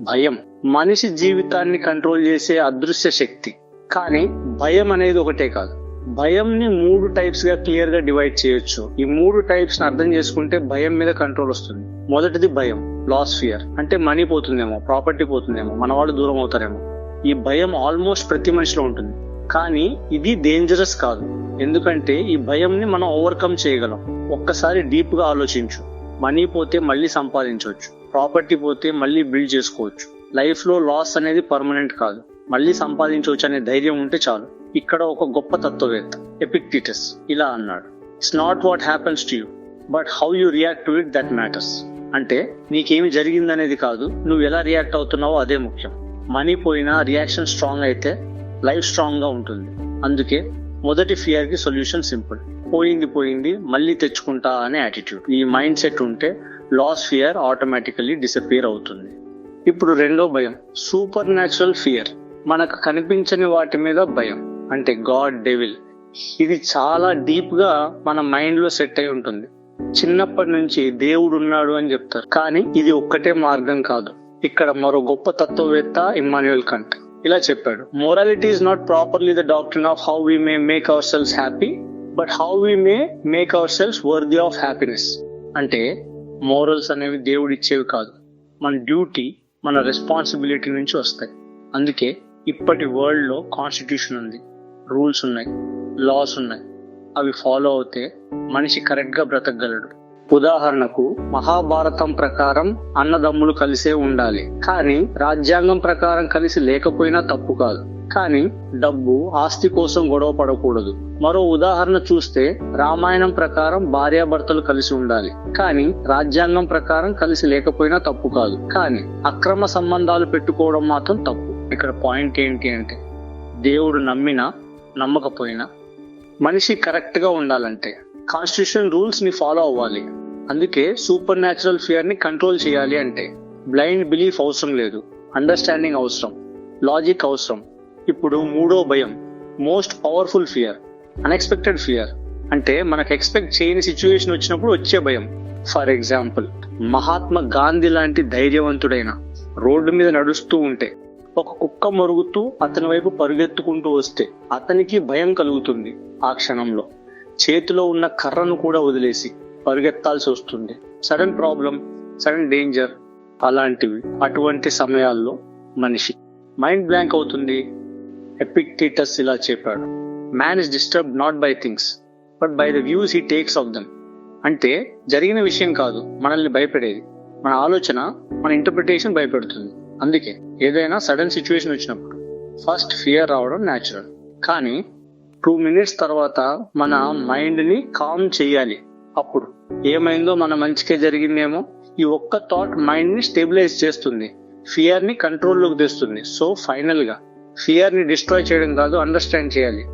భయం మనిషి జీవితాన్ని కంట్రోల్ చేసే అదృశ్య శక్తి. కానీ భయం అనేది ఒకటే కాదు. భయంని 3 టైప్స్ గా క్లియర్ గా డివైడ్ చేయొచ్చు. ఈ 3 టైప్స్ ని అర్థం చేసుకుంటే భయం మీద కంట్రోల్ వస్తుంది. మొదటిది భయం, లాస్ ఫియర్. అంటే మనీ పోతుందేమో, ప్రాపర్టీ పోతుందేమో, మన వాళ్ళు దూరం అవుతారేమో. ఈ భయం ఆల్మోస్ట్ ప్రతి మనిషిలో ఉంటుంది. కానీ ఇది డేంజరస్ కాదు. ఎందుకంటే ఈ భయంని మనం ఓవర్కమ్ చేయగలం. ఒక్కసారి డీప్ గా ఆలోచించు. మనీ పోతే మళ్ళీ సంపాదించవచ్చు, ప్రాపర్టీ పోతే మళ్ళీ బిల్డ్ చేసుకోవచ్చు. లైఫ్ లో లాస్ అనేది పర్మనెంట్ కాదు, మళ్ళీ సంపాదించవచ్చు అనే ధైర్యం ఉంటే చాలు. ఇక్కడ ఒక గొప్ప తత్వవేత్త ఎపిక్టెటస్ ఇలా అన్నాడు: it's not what happens to you, but how you react to it that matters. అంటే నీకేమి జరిగిందనేది కాదు, నువ్వు ఎలా రియాక్ట్ అవుతున్నావో అదే ముఖ్యం. మనీ పోయినా రియాక్షన్ స్ట్రాంగ్ అయితే లైఫ్ స్ట్రాంగ్ గా ఉంటుంది. అందుకే మొదటి ఫియర్ కి సొల్యూషన్ సింపుల్. పోయింది మళ్ళీ తెచ్చుకుంటా అనే యాటిట్యూడ్. ఈ మైండ్ సెట్ ఉంటే లాస్ ఫియర్ ఆటోమేటికల్లీ డిసపియర్ అవుతుంది. ఇప్పుడు రెండో భయం, సూపర్ న్యాచురల్ ఫియర్. మనకు కనిపించని వాటి మీద భయం, అంటే గాడ్, డెవిల్. ఇది చాలా డీప్ గా మన మైండ్ లో సెట్ అయి ఉంటుంది. చిన్నప్పటి నుంచి దేవుడు ఉన్నాడు అని చెప్తారు, కానీ ఇది ఒక్కటే మార్గం కాదు. ఇక్కడ మరో గొప్ప తత్వవేత్త ఇమ్మాన్యుయల్ కంట్ ఇలా చెప్పాడు: morality is not properly the doctrine of how we may make our cells happy, but how we may make our cells worthy of happiness. అంటే మోరల్స్ అనేవి దేవుడు ఇచ్చేవి కాదు, మన డ్యూటీ, మన రెస్పాన్సిబిలిటీ నుంచి వస్తాయి. అందుకే ఇప్పటి వరల్డ్ లో కాన్స్టిట్యూషన్ ఉంది, రూల్స్ ఉన్నాయి, లాస్ ఉన్నాయి. అవి ఫాలో అవుతే మనిషి కరెక్ట్ గా బ్రతకగలడు. ఉదాహరణకు మహాభారతం ప్రకారం అన్నదమ్ములు కలిసే ఉండాలి, కానీ రాజ్యాంగం ప్రకారం కలిసి లేకపోయినా తప్పు కాదు. కానీ డబ్బు, ఆస్తి కోసం గొడవ పడకూడదు. మరో ఉదాహరణ చూస్తే రామాయణం ప్రకారం భార్యాభర్తలు కలిసి ఉండాలి, కానీ రాజ్యాంగం ప్రకారం కలిసి లేకపోయినా తప్పు కాదు. కానీ అక్రమ సంబంధాలు పెట్టుకోవడం మాత్రం తప్పు. ఇక్కడ పాయింట్ ఏంటి అంటే, దేవుడు నమ్మినా నమ్మకపోయినా మనిషి కరెక్ట్ గా ఉండాలంటే కాన్స్టిట్యూషన్ రూల్స్ ని ఫాలో అవ్వాలి. అందుకే సూపర్ న్యాచురల్ ఫియర్ ని కంట్రోల్ చేయాలి అంటే బ్లైండ్ బిలీఫ్ అవసరం లేదు, అండర్స్టాండింగ్ అవసరం, లాజిక్ అవసరం. ఇప్పుడు మూడో భయం, most powerful fear, unexpected fear. అంటే మనకు ఎక్స్పెక్ట్ చేయని సిచ్యువేషన్ వచ్చినప్పుడు వచ్చే భయం. ఫర్ ఎగ్జాంపుల్, మహాత్మా గాంధీ లాంటి ధైర్యవంతుడైన రోడ్డు మీద నడుస్తూ ఉంటే ఒక కుక్క మరుగుతూ అతని వైపు పరుగెత్తుకుంటూ వస్తే అతనికి భయం కలుగుతుంది. ఆ క్షణంలో చేతిలో ఉన్న కర్రను కూడా వదిలేసి పరుగెత్తాల్సి వస్తుంది. సడన్ ప్రాబ్లం, సడన్ డేంజర్, అలాంటివి. అటువంటి సమయాల్లో మనిషి మైండ్ బ్లాంక్ అవుతుంది. ఎపిక్టెటస్ ఇలా చెప్పాడు: man is disturbed not by things but by the views he takes of them. అంటే జరిగిన విషయం కాదు మనల్ని భయపెడేది, మన ఆలోచన, మన ఇంటర్ప్రిటేషన్ భయపెడుతుంది. అందుకే ఏదైనా సడన్ సిచ్యువేషన్ వచ్చినప్పుడు ఫస్ట్ ఫియర్ రావడం న్యాచురల్, కానీ 2 minutes తర్వాత మన మైండ్ ని కామ్ చేయాలి. అప్పుడు ఏమైందో మన మంచికే జరిగిందేమో, ఈ ఒక్క థాట్ మైండ్ ని స్టెబిలైజ్ చేస్తుంది, ఫియర్ ని కంట్రోల్లోకి తెస్తుంది. సో ఫైనల్ గా ఫియర్ ని డిస్ట్రాయ్ చేయడం కాదు, అండర్స్టాండ్ చేయాలి.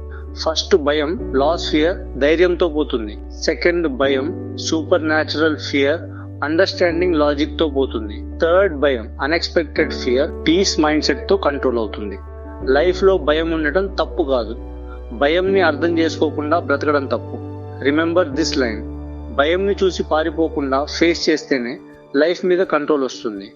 ఫస్ట్ భయం, లాస్ ఫియర్, ధైర్యంతో పోతుంది. సెకండ్ భయం, supernatural fear, understanding, logic తో పోతుంది. థర్డ్ భయం, unexpected fear, peace mindset తో కంట్రోల్ అవుతుంది. లైఫ్ లో భయం ఉండటం తప్పు కాదు, భయం ని అర్థం చేసుకోకుండా బ్రతకడం తప్పు. రిమెంబర్ దిస్ లైన్: భయం ని చూసి పారిపోకుండా ఫేస్ చేస్తేనే లైఫ్ మీద కంట్రోల్ వస్తుంది.